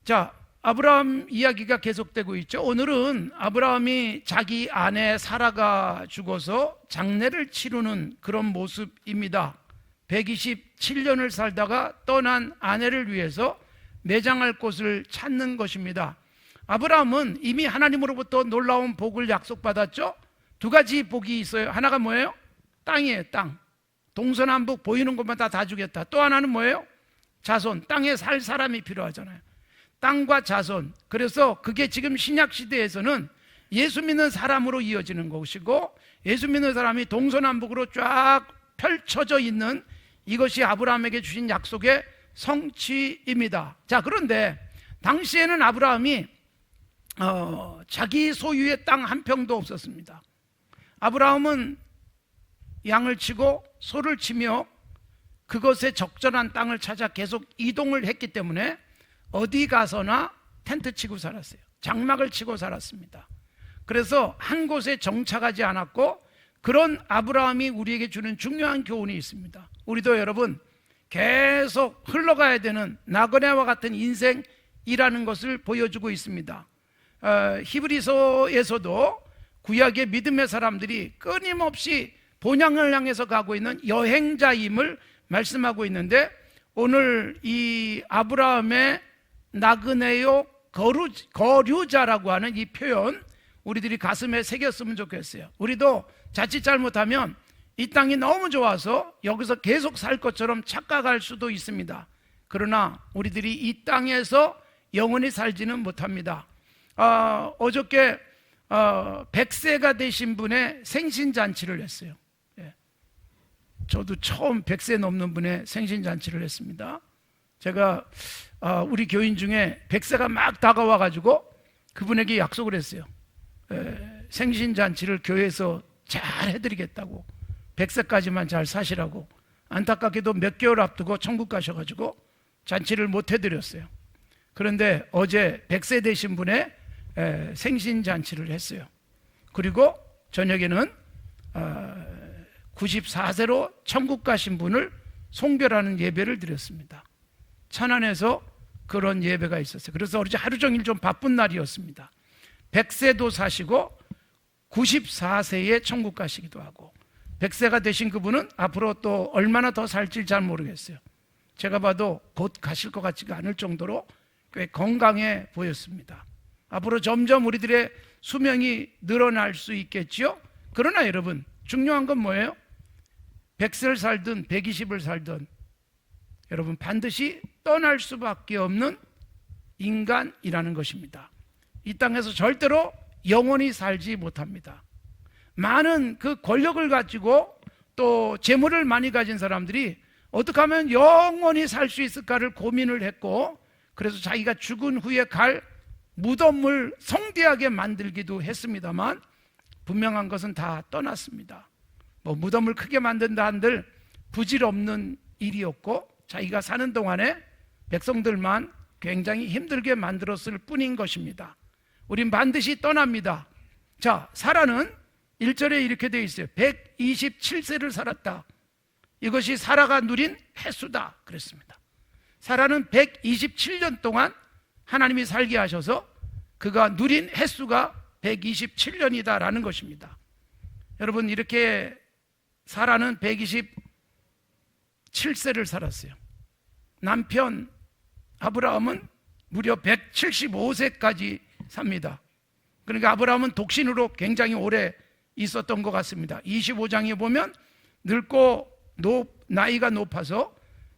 자, 아브라함 이야기가 계속되고 있죠. 오늘은 아브라함이 자기 아내 사라가 죽어서 장례를 치르는 그런 모습입니다. 127년을 살다가 떠난 아내를 위해서 매장할 곳을 찾는 것입니다. 아브라함은 이미 하나님으로부터 놀라운 복을 약속받았죠. 두 가지 복이 있어요. 하나가 뭐예요? 땅이에요. 땅. 동서남북 보이는 것마다 다 주겠다. 또 하나는 뭐예요? 자손. 땅에 살 사람이 필요하잖아요. 땅과 자손. 그래서 그게 지금 신약 시대에서는 예수 믿는 사람으로 이어지는 것이고, 예수 믿는 사람이 동서남북으로 쫙 펼쳐져 있는 이것이 아브라함에게 주신 약속의 성취입니다. 자, 그런데 당시에는 아브라함이 자기 소유의 땅 한 평도 없었습니다. 아브라함은 양을 치고 소를 치며 그것에 적절한 땅을 찾아 계속 이동을 했기 때문에 어디 가서나 텐트 치고 살았어요. 장막을 치고 살았습니다. 그래서 한 곳에 정착하지 않았고, 그런 아브라함이 우리에게 주는 중요한 교훈이 있습니다. 우리도 여러분 계속 흘러가야 되는 나그네와 같은 인생이라는 것을 보여주고 있습니다. 히브리서에서도 구약의 믿음의 사람들이 끊임없이 본향을 향해서 가고 있는 여행자임을 말씀하고 있는데, 오늘 이 아브라함의 나그네요 거류자라고 하는 이 표현, 우리들이 가슴에 새겼으면 좋겠어요. 우리도 자칫 잘못하면 이 땅이 너무 좋아서 여기서 계속 살 것처럼 착각할 수도 있습니다. 그러나 우리들이 이 땅에서 영원히 살지는 못합니다. 어저께 100세가 되신 분의 생신잔치를 했어요. 저도 처음 100세 넘는 분의 생신잔치를 했습니다. 제가 우리 교인 중에 100세가 막 다가와가지고 그분에게 약속을 했어요. 생신잔치를 교회에서 잘 해드리겠다고, 100세까지만 잘 사시라고. 안타깝게도 몇 개월 앞두고 천국 가셔가지고 잔치를 못 해드렸어요. 그런데 어제 100세 되신 분의 생신잔치를 했어요. 그리고 저녁에는 94세로 천국 가신 분을 송별하는 예배를 드렸습니다. 천안에서 그런 예배가 있었어요. 그래서 어제 하루 종일 좀 바쁜 날이었습니다. 100세도 사시고 94세에 천국 가시기도 하고, 100세가 되신 그분은 앞으로 또 얼마나 더 살지 잘 모르겠어요. 제가 봐도 곧 가실 것 같지가 않을 정도로 꽤 건강해 보였습니다. 앞으로 점점 우리들의 수명이 늘어날 수 있겠죠. 그러나 여러분, 중요한 건 뭐예요? 100세를 살든 120을 살든 여러분 반드시 떠날 수밖에 없는 인간이라는 것입니다. 이 땅에서 절대로 영원히 살지 못합니다. 많은 그 권력을 가지고 또 재물을 많이 가진 사람들이 어떻게 하면 영원히 살 수 있을까를 고민을 했고, 그래서 자기가 죽은 후에 갈 무덤을 성대하게 만들기도 했습니다만, 분명한 것은 다 떠났습니다. 무덤을 크게 만든다 한들 부질없는 일이었고, 자기가 사는 동안에 백성들만 굉장히 힘들게 만들었을 뿐인 것입니다. 우린 반드시 떠납니다. 자, 사라는 1절에 이렇게 되어 있어요. 127세를 살았다. 이것이 사라가 누린 횟수다 그랬습니다. 사라는 127년 동안 하나님이 살게 하셔서 그가 누린 횟수가 127년이다라는 것입니다. 여러분, 이렇게 사라는 127세를 살았어요. 남편 아브라함은 무려 175세까지 삽니다. 그러니까 아브라함은 독신으로 굉장히 오래 있었던 것 같습니다. 25장에 보면 늙고 나이가 높아서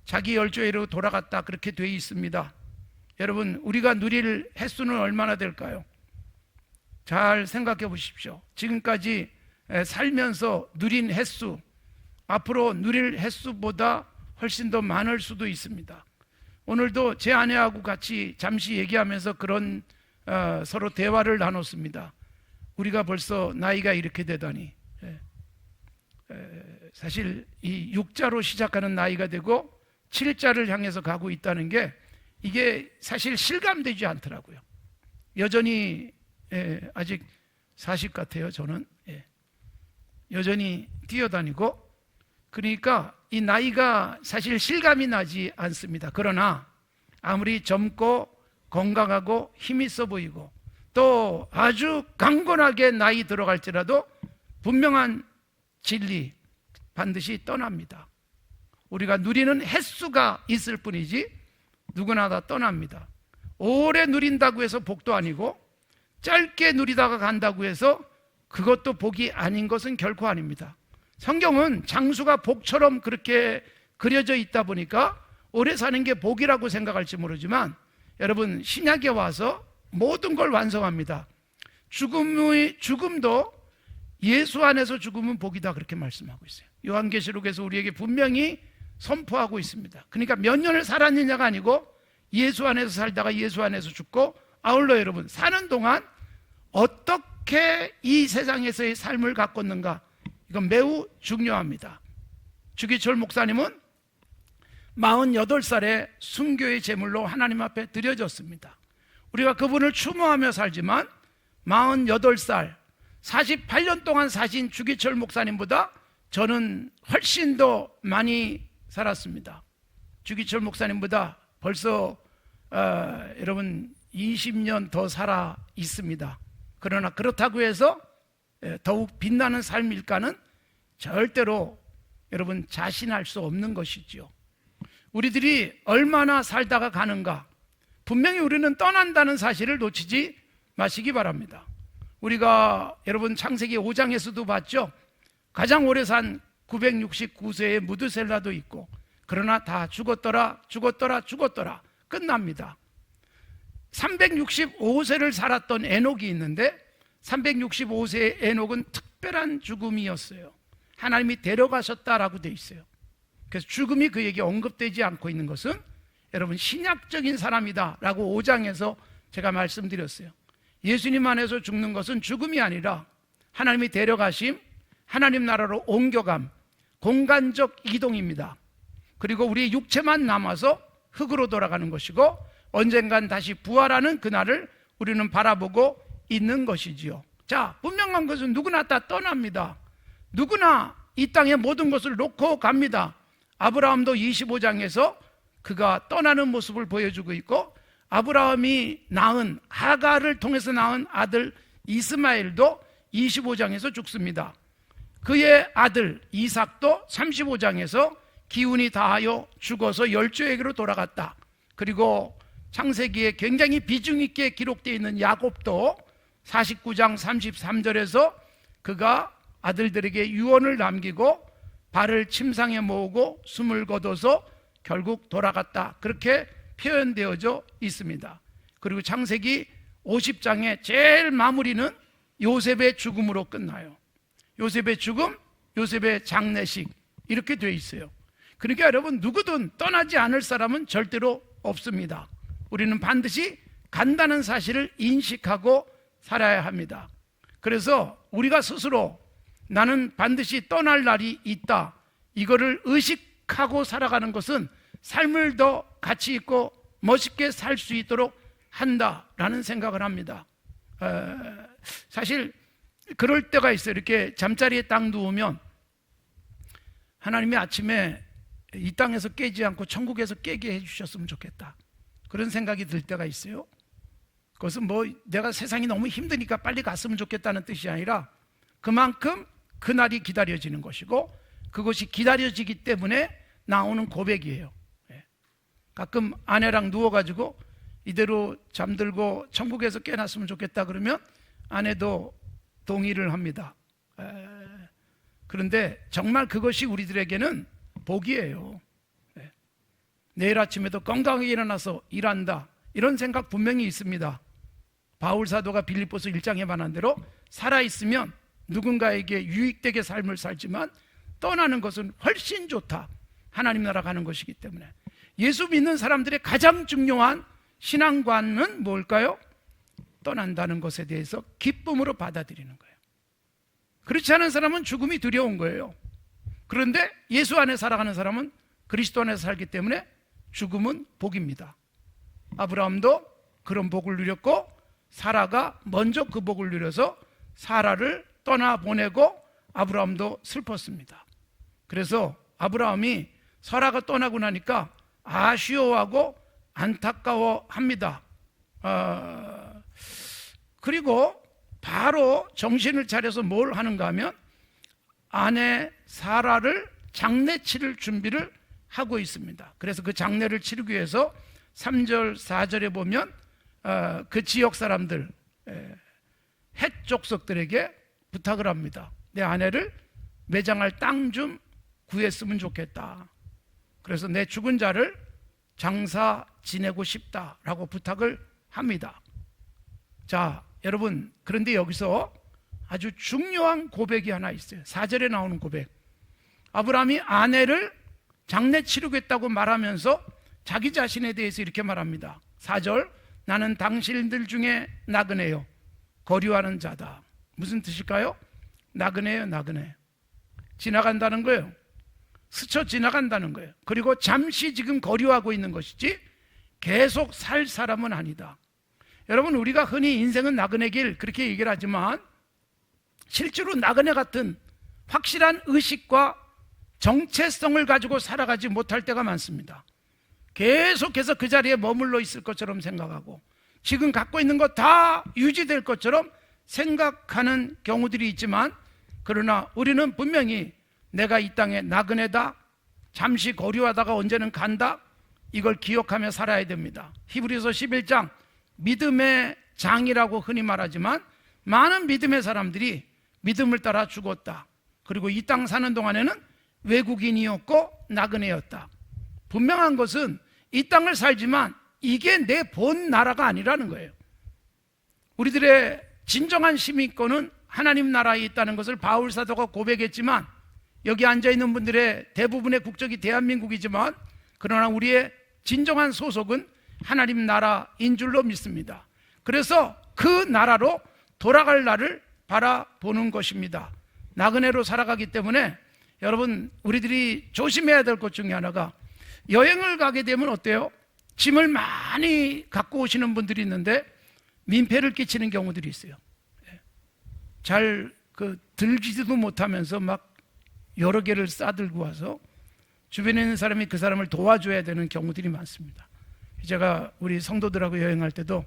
자기 열조에로 돌아갔다 그렇게 되어 있습니다. 여러분, 우리가 누릴 횟수는 얼마나 될까요? 잘 생각해 보십시오. 지금까지 살면서 누린 횟수, 앞으로 누릴 횟수보다 훨씬 더 많을 수도 있습니다. 오늘도 제 아내하고 같이 잠시 얘기하면서 그런 서로 대화를 나눴습니다. 우리가 벌써 나이가 이렇게 되다니, 사실 이 6자로 시작하는 나이가 되고 7자를 향해서 가고 있다는 게 이게 사실 실감되지 않더라고요. 여전히 아직 40 같아요. 저는 여전히 뛰어다니고, 그러니까 이 나이가 사실 실감이 나지 않습니다. 그러나 아무리 젊고 건강하고 힘 있어 보이고 또 아주 강건하게 나이 들어갈지라도 분명한 진리 반드시 떠납니다. 우리가 누리는 횟수가 있을 뿐이지 누구나 다 떠납니다. 오래 누린다고 해서 복도 아니고 짧게 누리다가 간다고 해서 그것도 복이 아닌 것은 결코 아닙니다. 성경은 장수가 복처럼 그렇게 그려져 있다 보니까 오래 사는 게 복이라고 생각할지 모르지만 여러분, 신약에 와서 모든 걸 완성합니다. 죽음도 예수 안에서 죽음은 복이다, 그렇게 말씀하고 있어요. 요한계시록에서 우리에게 분명히 선포하고 있습니다. 그러니까 몇 년을 살았느냐가 아니고 예수 안에서 살다가 예수 안에서 죽고, 아울러 여러분, 사는 동안 어떻게 이 세상에서의 삶을 가꿨는가, 이건 매우 중요합니다. 주기철 목사님은 48살에 순교의 제물로 하나님 앞에 드려졌습니다. 우리가 그분을 추모하며 살지만 48살 48년 동안 사신 주기철 목사님보다 저는 훨씬 더 많이 살았습니다. 주기철 목사님보다 벌써 여러분 20년 더 살아 있습니다. 그러나 그렇다고 해서 더욱 빛나는 삶일까는 절대로 여러분 자신할 수 없는 것이죠. 우리들이 얼마나 살다가 가는가, 분명히 우리는 떠난다는 사실을 놓치지 마시기 바랍니다. 우리가 여러분 창세기 5장에서도 봤죠. 가장 오래 산 969세의 무드셀라도 있고, 그러나 다 죽었더라 끝납니다. 365세를 살았던 에녹이 있는데 365세의 에녹은 특별한 죽음이었어요. 하나님이 데려가셨다라고 돼 있어요. 그래서 죽음이 그에게 언급되지 않고 있는 것은 여러분 신약적인 사람이다 라고 5장에서 제가 말씀드렸어요. 예수님 안에서 죽는 것은 죽음이 아니라 하나님이 데려가심, 하나님 나라로 옮겨감, 공간적 이동입니다. 그리고 우리의 육체만 남아서 흙으로 돌아가는 것이고 언젠간 다시 부활하는 그날을 우리는 바라보고 있는 것이지요. 자, 분명한 것은 누구나 다 떠납니다. 누구나 이 땅의 모든 것을 놓고 갑니다. 아브라함도 25장에서 그가 떠나는 모습을 보여주고 있고, 아브라함이 낳은 하가를 통해서 낳은 아들 이스마엘도 25장에서 죽습니다. 그의 아들 이삭도 35장에서 기운이 다하여 죽어서 열조에게로 돌아갔다. 그리고 창세기에 굉장히 비중 있게 기록되어 있는 야곱도 49장 33절에서 그가 아들들에게 유언을 남기고 발을 침상에 모으고 숨을 거둬서 결국 돌아갔다, 그렇게 표현되어져 있습니다. 그리고 창세기 50장의 제일 마무리는 요셉의 죽음으로 끝나요. 요셉의 죽음, 요셉의 장례식, 이렇게 되어 있어요. 그러니까 여러분, 누구든 떠나지 않을 사람은 절대로 없습니다. 우리는 반드시 간다는 사실을 인식하고 살아야 합니다. 그래서 우리가 스스로 나는 반드시 떠날 날이 있다, 이거를 의식하고 살아가는 것은 삶을 더 가치 있고 멋있게 살 수 있도록 한다라는 생각을 합니다. 사실 그럴 때가 있어요. 이렇게 잠자리에 딱 누우면 하나님이 아침에 이 땅에서 깨지 않고 천국에서 깨게 해주셨으면 좋겠다, 그런 생각이 들 때가 있어요. 그것은 뭐 내가 세상이 너무 힘드니까 빨리 갔으면 좋겠다는 뜻이 아니라 그만큼 그날이 기다려지는 것이고 그것이 기다려지기 때문에 나오는 고백이에요. 가끔 아내랑 누워가지고 이대로 잠들고 천국에서 깨났으면 좋겠다 그러면 아내도 동의를 합니다. 그런데 정말 그것이 우리들에게는 복이에요. 내일 아침에도 건강하게 일어나서 일한다, 이런 생각 분명히 있습니다. 바울 사도가 빌립보서 1장에 말한 대로 살아있으면 누군가에게 유익되게 삶을 살지만 떠나는 것은 훨씬 좋다, 하나님 나라 가는 것이기 때문에. 예수 믿는 사람들의 가장 중요한 신앙관은 뭘까요? 떠난다는 것에 대해서 기쁨으로 받아들이는 거예요. 그렇지 않은 사람은 죽음이 두려운 거예요. 그런데 예수 안에 살아가는 사람은 그리스도 안에서 살기 때문에 죽음은 복입니다. 아브라함도 그런 복을 누렸고 사라가 먼저 그 복을 누려서 사라를 떠나보내고 아브라함도 슬펐습니다. 그래서 아브라함이 사라가 떠나고 나니까 아쉬워하고 안타까워합니다. 그리고 바로 정신을 차려서 뭘 하는가 하면 아내 사라를 장례 치를 준비를 하고 있습니다. 그래서 그 장례를 치르기 위해서 3절 4절에 보면 그 지역 사람들 헷 족속들에게 부탁을 합니다. 내 아내를 매장할 땅 좀 구했으면 좋겠다. 그래서 내 죽은 자를 장사 지내고 싶다라고 부탁을 합니다. 자, 여러분, 그런데 여기서 아주 중요한 고백이 하나 있어요. 4절에 나오는 고백. 아브라함이 아내를 장례 치르겠다고 말하면서 자기 자신에 대해서 이렇게 말합니다. 4절, 나는 당신들 중에 나그네요, 거류하는 자다. 무슨 뜻일까요? 나그네요, 나그네. 지나간다는 거예요. 스쳐 지나간다는 거예요. 그리고 잠시 지금 거류하고 있는 것이지 계속 살 사람은 아니다. 여러분, 우리가 흔히 인생은 나그네 길 그렇게 얘기를 하지만 실제로 나그네 같은 확실한 의식과 정체성을 가지고 살아가지 못할 때가 많습니다. 계속해서 그 자리에 머물러 있을 것처럼 생각하고 지금 갖고 있는 것 다 유지될 것처럼 생각하는 경우들이 있지만, 그러나 우리는 분명히 내가 이 땅에 나그네다, 잠시 거류하다가 언제는 간다, 이걸 기억하며 살아야 됩니다. 히브리서 11장, 믿음의 장이라고 흔히 말하지만 많은 믿음의 사람들이 믿음을 따라 죽었다. 그리고 이 땅 사는 동안에는 외국인이었고 나그네였다. 분명한 것은 이 땅을 살지만 이게 내 본 나라가 아니라는 거예요. 우리들의 진정한 시민권은 하나님 나라에 있다는 것을 바울 사도가 고백했지만, 여기 앉아있는 분들의 대부분의 국적이 대한민국이지만 그러나 우리의 진정한 소속은 하나님 나라인 줄로 믿습니다. 그래서 그 나라로 돌아갈 날을 바라보는 것입니다. 나그네로 살아가기 때문에 여러분, 우리들이 조심해야 될 것 중에 하나가, 여행을 가게 되면 어때요? 짐을 많이 갖고 오시는 분들이 있는데 민폐를 끼치는 경우들이 있어요. 잘 들지도 못하면서 막 여러 개를 싸들고 와서 주변에 있는 사람이 그 사람을 도와줘야 되는 경우들이 많습니다. 제가 우리 성도들하고 여행할 때도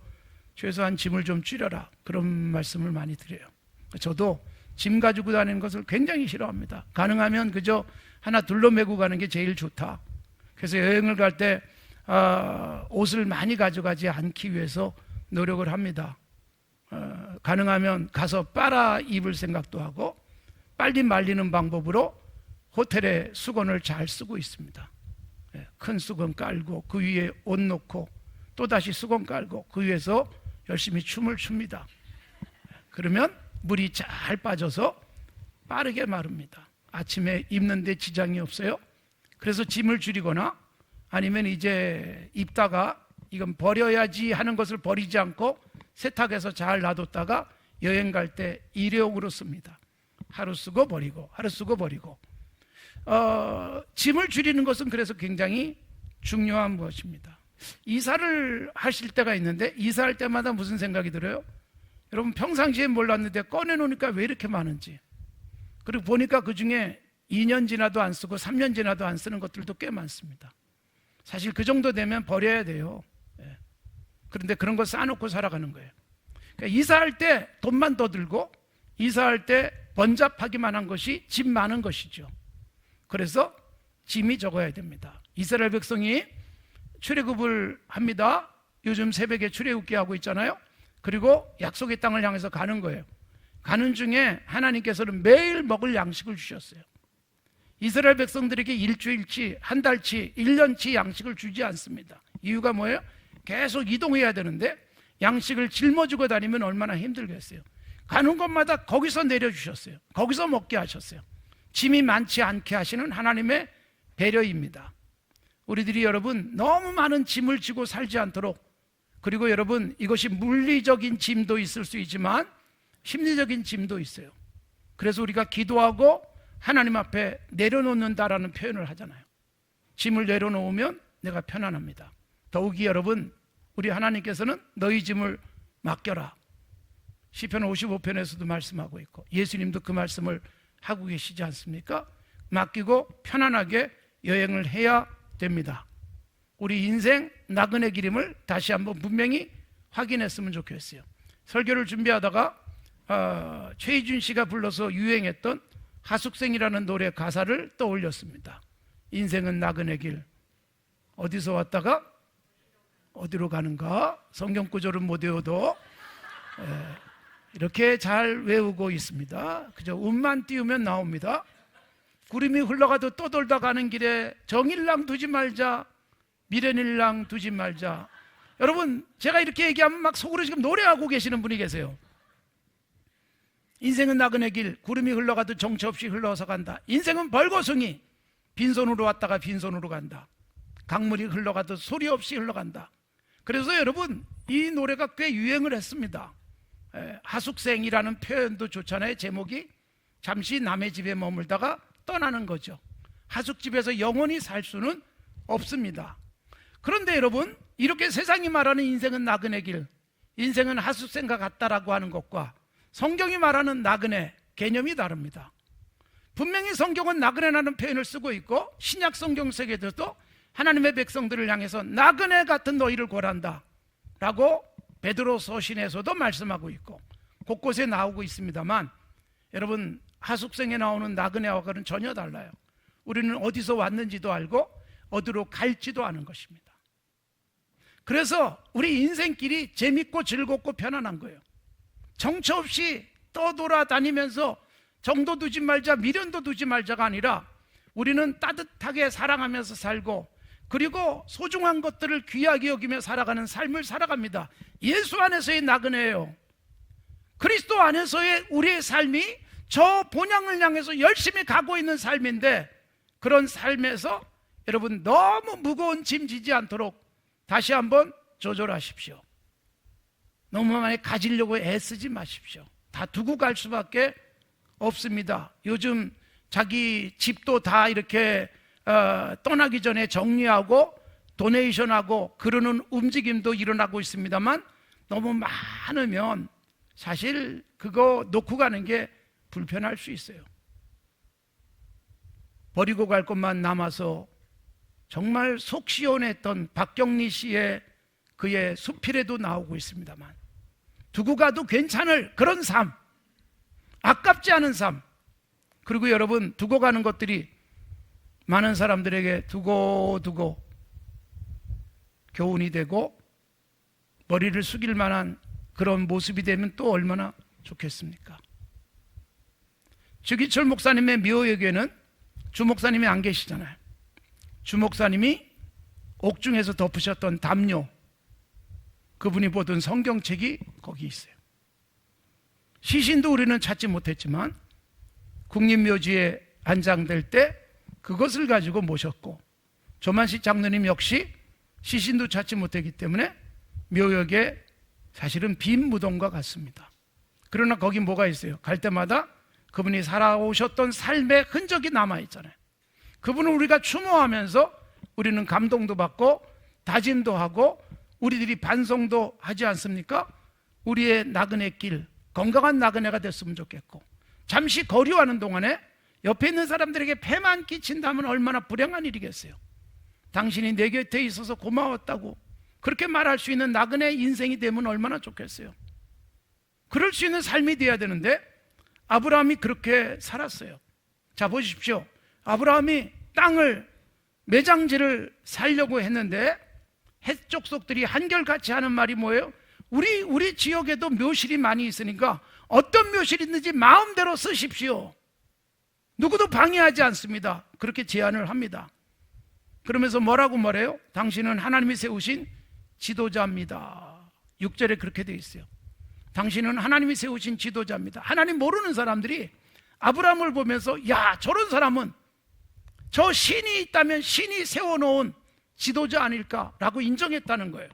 최소한 짐을 좀 줄여라, 그런 말씀을 많이 드려요. 저도 짐 가지고 다니는 것을 굉장히 싫어합니다. 가능하면 그저 하나 둘러매고 가는 게 제일 좋다. 그래서 여행을 갈 때 옷을 많이 가져가지 않기 위해서 노력을 합니다. 가능하면 가서 빨아 입을 생각도 하고 빨리 말리는 방법으로 호텔에 수건을 잘 쓰고 있습니다. 큰 수건 깔고 그 위에 옷 놓고 또다시 수건 깔고 그 위에서 열심히 춤을 춥니다. 그러면 물이 잘 빠져서 빠르게 마릅니다. 아침에 입는데 지장이 없어요. 그래서 짐을 줄이거나 아니면 이제 입다가 이건 버려야지 하는 것을 버리지 않고 세탁해서 잘 놔뒀다가 여행 갈 때 일회용으로 씁니다. 하루 쓰고 버리고 하루 쓰고 버리고. 짐을 줄이는 것은 그래서 굉장히 중요한 것입니다. 이사를 하실 때가 있는데 이사할 때마다 무슨 생각이 들어요? 여러분, 평상시에 몰랐는데 꺼내놓으니까 왜 이렇게 많은지. 그리고 보니까 그 중에 2년 지나도 안 쓰고 3년 지나도 안 쓰는 것들도 꽤 많습니다. 사실 그 정도 되면 버려야 돼요. 그런데 그런 거 쌓아놓고 살아가는 거예요. 그러니까 이사할 때 돈만 더 들고 이사할 때 번잡하기만 한 것이 짐 많은 것이죠. 그래서 짐이 적어야 됩니다. 이스라엘 백성이 출애굽을 합니다. 요즘 새벽에 출애굽기 하고 있잖아요. 그리고 약속의 땅을 향해서 가는 거예요. 가는 중에 하나님께서는 매일 먹을 양식을 주셨어요. 이스라엘 백성들에게 일주일치, 한 달치, 1년치 양식을 주지 않습니다. 이유가 뭐예요? 계속 이동해야 되는데 양식을 짊어지고 다니면 얼마나 힘들겠어요. 가는 곳마다 거기서 내려주셨어요. 거기서 먹게 하셨어요. 짐이 많지 않게 하시는 하나님의 배려입니다. 우리들이 여러분 너무 많은 짐을 지고 살지 않도록, 그리고 여러분 이것이 물리적인 짐도 있을 수 있지만 심리적인 짐도 있어요. 그래서 우리가 기도하고 하나님 앞에 내려놓는다라는 표현을 하잖아요. 짐을 내려놓으면 내가 편안합니다. 더욱이 여러분, 우리 하나님께서는 너희 짐을 맡겨라, 시편 55편에서도 말씀하고 있고 예수님도 그 말씀을 하고 계시지 않습니까? 맡기고 편안하게 여행을 해야 됩니다. 우리 인생 나그네 기림을 다시 한번 분명히 확인했으면 좋겠어요. 설교를 준비하다가 최희준 씨가 불러서 유행했던 하숙생이라는 노래 가사를 떠올렸습니다. 인생은 나그네 길, 어디서 왔다가 어디로 가는가? 성경 구절은 못 외워도 이렇게 잘 외우고 있습니다. 그저 음만 띄우면 나옵니다. 구름이 흘러가도 떠돌다 가는 길에 정일랑 두지 말자, 미련일랑 두지 말자. 여러분, 제가 이렇게 얘기하면 막 속으로 지금 노래하고 계시는 분이 계세요. 인생은 나그네 길, 구름이 흘러가도 정처 없이 흘러서 간다. 인생은 벌거숭이, 빈손으로 왔다가 빈손으로 간다. 강물이 흘러가도 소리 없이 흘러간다. 그래서 여러분, 이 노래가 꽤 유행을 했습니다. 하숙생이라는 표현도 좋잖아요. 제목이 잠시 남의 집에 머물다가 떠나는 거죠. 하숙집에서 영원히 살 수는 없습니다. 그런데 여러분, 이렇게 세상이 말하는 인생은 나그네 길, 인생은 하숙생과 같다라고 하는 것과 성경이 말하는 나그네 개념이 다릅니다. 분명히 성경은 나그네라는 표현을 쓰고 있고 신약 성경 세계에서도 하나님의 백성들을 향해서 나그네 같은 너희를 고란다 라고 베드로 서신에서도 말씀하고 있고 곳곳에 나오고 있습니다만, 여러분, 하숙생에 나오는 나그네와는 전혀 달라요. 우리는 어디서 왔는지도 알고 어디로 갈지도 아는 것입니다. 그래서 우리 인생길이 재밌고 즐겁고 편안한 거예요. 정처 없이 떠돌아다니면서 정도 두지 말자, 미련도 두지 말자가 아니라 우리는 따뜻하게 사랑하면서 살고, 그리고 소중한 것들을 귀하게 여기며 살아가는 삶을 살아갑니다. 예수 안에서의 나그네예요. 그리스도 안에서의 우리의 삶이 저 본향을 향해서 열심히 가고 있는 삶인데, 그런 삶에서 여러분 너무 무거운 짐 지지 않도록 다시 한번 조절하십시오. 너무 많이 가지려고 애쓰지 마십시오. 다 두고 갈 수밖에 없습니다. 요즘 자기 집도 다 이렇게 떠나기 전에 정리하고 도네이션하고 그러는 움직임도 일어나고 있습니다만, 너무 많으면 사실 그거 놓고 가는 게 불편할 수 있어요. 버리고 갈 것만 남아서 정말 속 시원했던 박경리 씨의 그의 수필에도 나오고 있습니다만, 두고 가도 괜찮을 그런 삶, 아깝지 않은 삶. 그리고 여러분, 두고 가는 것들이 많은 사람들에게 두고 교훈이 되고 머리를 숙일 만한 그런 모습이 되면 또 얼마나 좋겠습니까? 주기철 목사님의 묘역에는 주 목사님이 안 계시잖아요. 주 목사님이 옥중에서 덮으셨던 담요, 그분이 보던 성경책이 거기 있어요. 시신도 우리는 찾지 못했지만 국립묘지에 안장될 때 그것을 가지고 모셨고, 조만식 장로님 역시 시신도 찾지 못했기 때문에 묘역에 사실은 빈 무덤과 같습니다. 그러나 거기 뭐가 있어요? 갈 때마다 그분이 살아오셨던 삶의 흔적이 남아있잖아요. 그분을 우리가 추모하면서 우리는 감동도 받고 다짐도 하고 우리들이 반성도 하지 않습니까? 우리의 나그네 길, 건강한 나그네가 됐으면 좋겠고, 잠시 거류하는 동안에 옆에 있는 사람들에게 폐만 끼친다면 얼마나 불행한 일이겠어요. 당신이 내 곁에 있어서 고마웠다고 그렇게 말할 수 있는 나그네 인생이 되면 얼마나 좋겠어요. 그럴 수 있는 삶이 돼야 되는데 아브라함이 그렇게 살았어요. 자, 보십시오. 아브라함이 땅을, 매장지를 살려고 했는데 헷족속들이 한결같이 하는 말이 뭐예요? 우리 지역에도 묘실이 많이 있으니까 어떤 묘실이 있는지 마음대로 쓰십시오. 누구도 방해하지 않습니다. 그렇게 제안을 합니다. 그러면서 뭐라고 말해요? 당신은 하나님이 세우신 지도자입니다. 6절에 그렇게 되어 있어요. 당신은 하나님이 세우신 지도자입니다. 하나님 모르는 사람들이 아브라함을 보면서, 야, 저런 사람은 저 신이 있다면 신이 세워놓은 지도자 아닐까라고 인정했다는 거예요.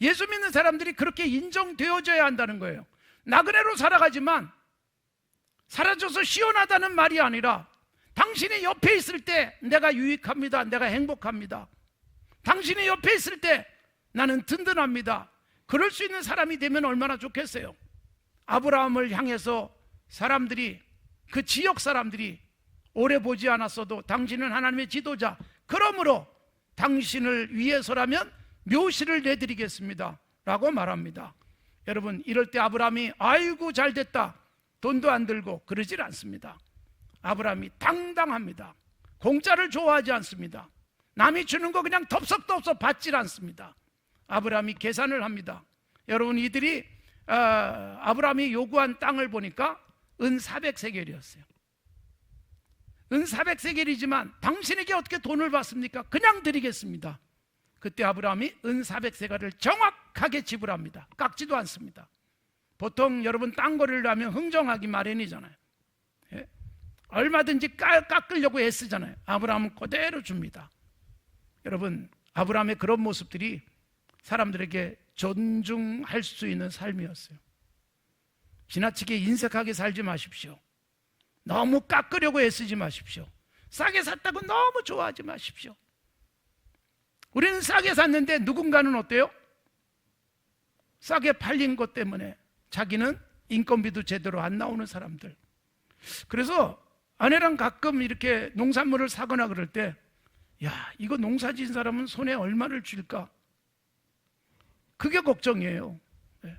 예수 믿는 사람들이 그렇게 인정되어져야 한다는 거예요. 나그네로 살아가지만 사라져서 시원하다는 말이 아니라, 당신의 옆에 있을 때 내가 유익합니다. 내가 행복합니다. 당신의 옆에 있을 때 나는 든든합니다. 그럴 수 있는 사람이 되면 얼마나 좋겠어요. 아브라함을 향해서 사람들이, 그 지역 사람들이 오래 보지 않았어도 당신은 하나님의 지도자, 그러므로 당신을 위해서라면 묘실을 내드리겠습니다 라고 말합니다. 여러분, 이럴 때 아브라함이 아이고 잘 됐다, 돈도 안 들고 그러질 않습니다. 아브라함이 당당합니다. 공짜를 좋아하지 않습니다. 남이 주는 거 그냥 덥석덥석 받질 않습니다. 아브라함이 계산을 합니다. 여러분, 이들이 아브라함이 요구한 땅을 보니까 은 400세겔이었어요. 은 400세겔이지만 당신에게 어떻게 돈을 받습니까? 그냥 드리겠습니다. 그때 아브라함이 은 400세겔을 정확하게 지불합니다. 깎지도 않습니다. 보통 여러분 땅 거래를 하면 흥정하기 마련이잖아요. 예? 얼마든지 깎으려고 애쓰잖아요. 아브라함은 그대로 줍니다. 여러분, 아브라함의 그런 모습들이 사람들에게 존중할 수 있는 삶이었어요. 지나치게 인색하게 살지 마십시오. 너무 깎으려고 애쓰지 마십시오. 싸게 샀다고 너무 좋아하지 마십시오. 우리는 싸게 샀는데 누군가는 어때요? 싸게 팔린 것 때문에 자기는 인건비도 제대로 안 나오는 사람들. 그래서 아내랑 가끔 이렇게 농산물을 사거나 그럴 때, 야, 이거 농사 지은 사람은 손에 얼마를 쥘까? 그게 걱정이에요. 네.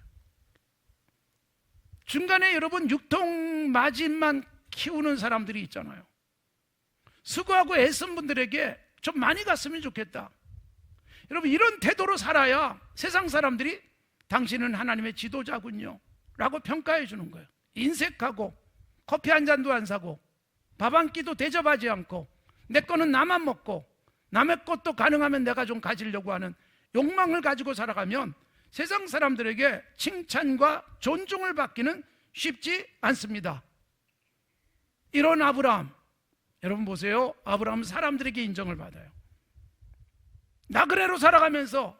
중간에 여러분 유통 마진만 키우는 사람들이 있잖아요. 수고하고 애쓴 분들에게 좀 많이 갔으면 좋겠다. 여러분, 이런 태도로 살아야 세상 사람들이 당신은 하나님의 지도자군요 라고 평가해 주는 거예요. 인색하고 커피 한 잔도 안 사고 밥 한 끼도 대접하지 않고 내 거는 나만 먹고 남의 것도 가능하면 내가 좀 가지려고 하는 욕망을 가지고 살아가면 세상 사람들에게 칭찬과 존중을 받기는 쉽지 않습니다. 이런 아브라함, 여러분 보세요. 아브라함은 사람들에게 인정을 받아요. 나그네로 살아가면서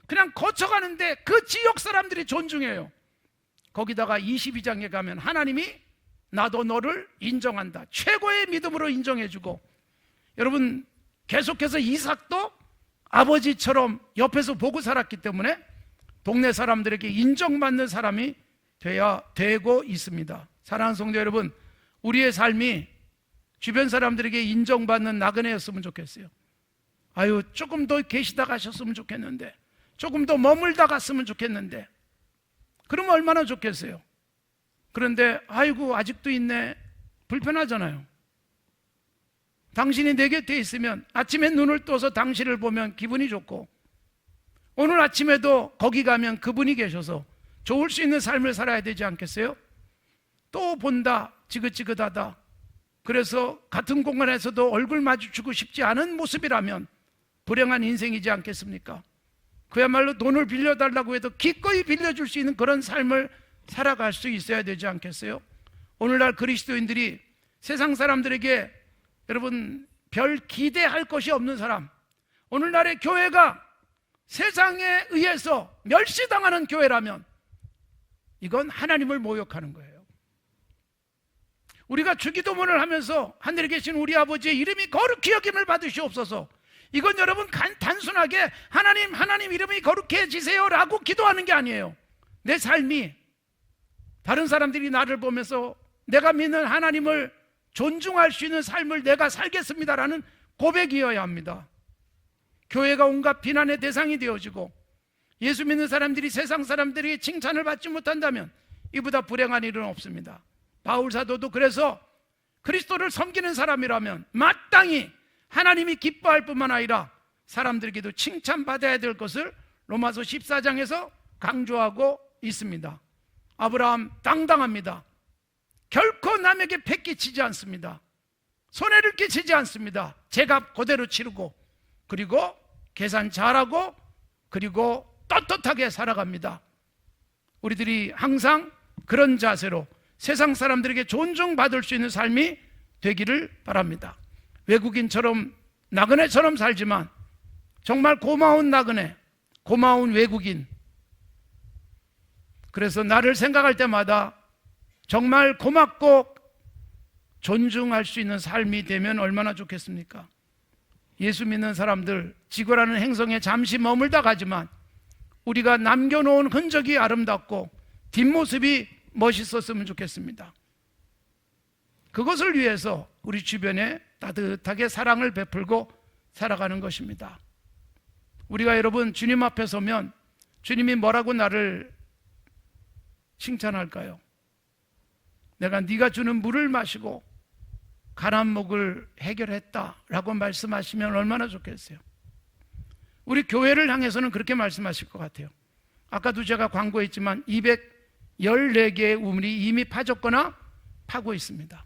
그냥 거쳐가는데 그 지역 사람들이 존중해요. 거기다가 22장에 가면 하나님이 나도 너를 인정한다, 최고의 믿음으로 인정해주고, 여러분 계속해서 이삭도 아버지처럼 옆에서 보고 살았기 때문에 동네 사람들에게 인정받는 사람이 되고 있습니다. 사랑하는 성도 여러분, 우리의 삶이 주변 사람들에게 인정받는 나그네였으면 좋겠어요. 아유, 조금 더 계시다 가셨으면 좋겠는데, 조금 더 머물다 갔으면 좋겠는데, 그러면 얼마나 좋겠어요. 그런데 아이고 아직도 있네, 불편하잖아요. 당신이 내 곁에 있으면 아침에 눈을 떠서 당신을 보면 기분이 좋고, 오늘 아침에도 거기 가면 그분이 계셔서 좋을 수 있는 삶을 살아야 되지 않겠어요? 또 본다, 지긋지긋하다, 그래서 같은 공간에서도 얼굴 마주치고 싶지 않은 모습이라면 불행한 인생이지 않겠습니까? 그야말로 돈을 빌려달라고 해도 기꺼이 빌려줄 수 있는 그런 삶을 살아갈 수 있어야 되지 않겠어요? 오늘날 그리스도인들이 세상 사람들에게 여러분 별 기대할 것이 없는 사람, 오늘날의 교회가 세상에 의해서 멸시당하는 교회라면 이건 하나님을 모욕하는 거예요. 우리가 주기도문을 하면서 하늘에 계신 우리 아버지의 이름이 거룩히 여김을 받으시옵소서, 이건 여러분 단순하게 하나님 이름이 거룩해지세요 라고 기도하는 게 아니에요. 내 삶이 다른 사람들이 나를 보면서 내가 믿는 하나님을 존중할 수 있는 삶을 내가 살겠습니다라는 고백이어야 합니다. 교회가 온갖 비난의 대상이 되어지고 예수 믿는 사람들이 세상 사람들이 칭찬을 받지 못한다면 이보다 불행한 일은 없습니다. 바울 사도도 그래서 그리스도를 섬기는 사람이라면 마땅히 하나님이 기뻐할 뿐만 아니라 사람들에게도 칭찬받아야 될 것을 로마서 14장에서 강조하고 있습니다. 아브라함 당당합니다. 결코 남에게 패끼치지 않습니다. 손해를 끼치지 않습니다. 제값 그대로 치르고, 그리고 계산 잘하고, 그리고 떳떳하게 살아갑니다. 우리들이 항상 그런 자세로 세상 사람들에게 존중받을 수 있는 삶이 되기를 바랍니다. 외국인처럼 나그네처럼 살지만 정말 고마운 나그네, 고마운 외국인, 그래서 나를 생각할 때마다 정말 고맙고 존중할 수 있는 삶이 되면 얼마나 좋겠습니까? 예수 믿는 사람들 지구라는 행성에 잠시 머물다 가지만 우리가 남겨놓은 흔적이 아름답고 뒷모습이 멋있었으면 좋겠습니다. 그것을 위해서 우리 주변에 따뜻하게 사랑을 베풀고 살아가는 것입니다. 우리가 여러분 주님 앞에 서면 주님이 뭐라고 나를 칭찬할까요? 내가 네가 주는 물을 마시고 가난 목을 해결했다라고 말씀하시면 얼마나 좋겠어요. 우리 교회를 향해서는 그렇게 말씀하실 것 같아요. 아까도 제가 광고했지만 214개의 우물이 이미 파졌거나 파고 있습니다.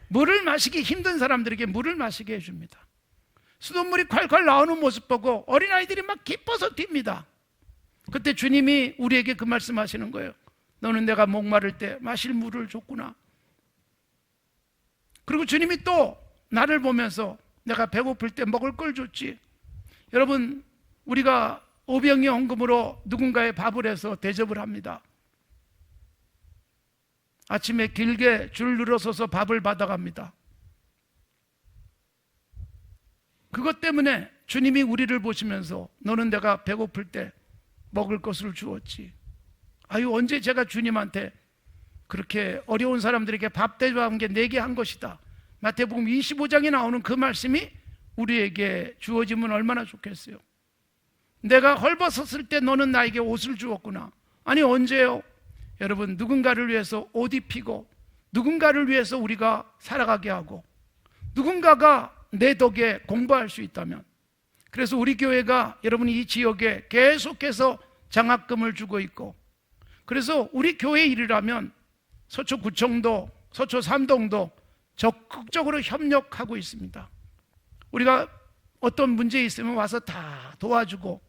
물을 마시기 힘든 사람들에게 물을 마시게 해줍니다. 수돗물이 콸콸 나오는 모습 보고 어린아이들이 막 기뻐서 뜁니다. 그때 주님이 우리에게 그 말씀하시는 거예요. 너는 내가 목마를 때 마실 물을 줬구나. 그리고 주님이 또 나를 보면서 내가 배고플 때 먹을 걸 줬지. 여러분, 우리가 오병이 헌금으로 누군가의 밥을 해서 대접을 합니다. 아침에 길게 줄 늘어서서 밥을 받아갑니다. 그것 때문에 주님이 우리를 보시면서 너는 내가 배고플 때 먹을 것을 주었지. 아유, 언제 제가 주님한테 그렇게 어려운 사람들에게 밥 대접한 게 내게 한 것이다. 마태복음 25장에 나오는 그 말씀이 우리에게 주어지면 얼마나 좋겠어요. 내가 헐벗었을 때 너는 나에게 옷을 주었구나. 아니, 언제요? 여러분, 누군가를 위해서 옷 입히고 누군가를 위해서 우리가 살아가게 하고 누군가가 내 덕에 공부할 수 있다면, 그래서 우리 교회가 여러분이 이 지역에 계속해서 장학금을 주고 있고, 그래서 우리 교회 일이라면 서초구청도 서초 삼동도 적극적으로 협력하고 있습니다. 우리가 어떤 문제 있으면 와서 다 도와주고,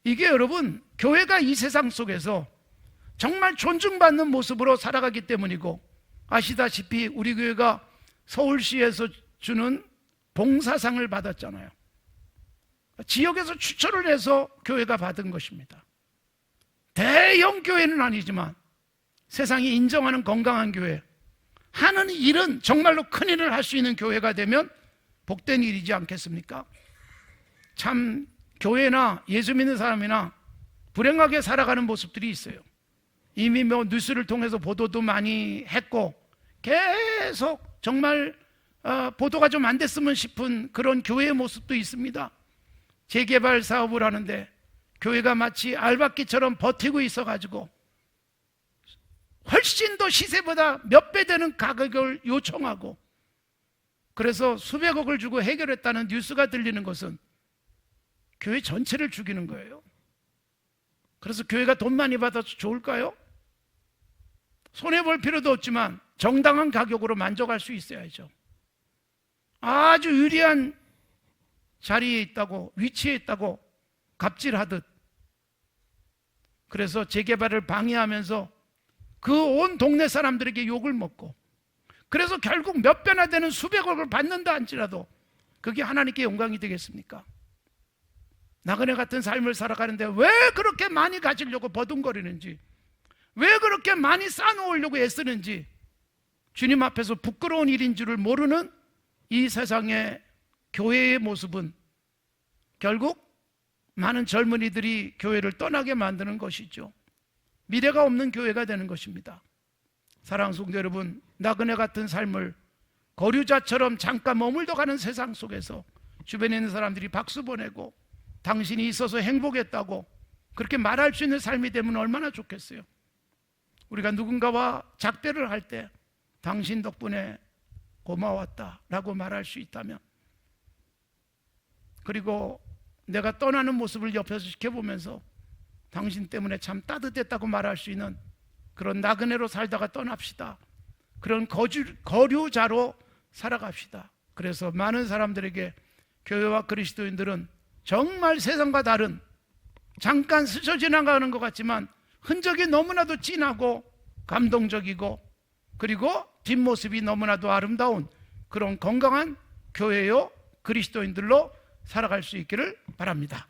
이게 여러분 교회가 이 세상 속에서 정말 존중받는 모습으로 살아가기 때문이고, 아시다시피 우리 교회가 서울시에서 주는 봉사상을 받았잖아요. 지역에서 추천을 해서 교회가 받은 것입니다. 대형 교회는 아니지만 세상이 인정하는 건강한 교회, 하는 일은 정말로 큰 일을 할 수 있는 교회가 되면 복된 일이지 않겠습니까? 참 교회나 예수 믿는 사람이나 불행하게 살아가는 모습들이 있어요. 이미 뉴스를 통해서 보도도 많이 했고 계속 정말 보도가 좀 안 됐으면 싶은 그런 교회의 모습도 있습니다. 재개발 사업을 하는데 교회가 마치 알박기처럼 버티고 있어가지고 훨씬 더 시세보다 몇 배 되는 가격을 요청하고, 그래서 수백억을 주고 해결했다는 뉴스가 들리는 것은 교회 전체를 죽이는 거예요. 그래서 교회가 돈 많이 받아서 좋을까요? 손해볼 필요도 없지만 정당한 가격으로 만족할 수 있어야죠. 아주 유리한 자리에 있다고, 위치에 있다고 갑질하듯, 그래서 재개발을 방해하면서 그 온 동네 사람들에게 욕을 먹고, 그래서 결국 몇 배나 되는 수백억을 받는다 할지라도 그게 하나님께 영광이 되겠습니까? 나그네 같은 삶을 살아가는데 왜 그렇게 많이 가지려고 버둥거리는지, 왜 그렇게 많이 쌓아놓으려고 애쓰는지, 주님 앞에서 부끄러운 일인 줄을 모르는 이 세상의 교회의 모습은 결국 많은 젊은이들이 교회를 떠나게 만드는 것이죠. 미래가 없는 교회가 되는 것입니다. 사랑하는 성도 여러분, 나그네 같은 삶을 거류자처럼 잠깐 머물러 가는 세상 속에서 주변에 있는 사람들이 박수 보내고 당신이 있어서 행복했다고 그렇게 말할 수 있는 삶이 되면 얼마나 좋겠어요. 우리가 누군가와 작별을 할 때 당신 덕분에 고마웠다 라고 말할 수 있다면, 그리고 내가 떠나는 모습을 옆에서 지켜보면서 당신 때문에 참 따뜻했다고 말할 수 있는 그런 나그네로 살다가 떠납시다. 그런 거류자로 살아갑시다. 그래서 많은 사람들에게 교회와 그리스도인들은 정말 세상과 다른, 잠깐 스쳐 지나가는 것 같지만 흔적이 너무나도 진하고 감동적이고, 그리고 뒷모습이 너무나도 아름다운 그런 건강한 교회요 그리스도인들로 살아갈 수 있기를 바랍니다.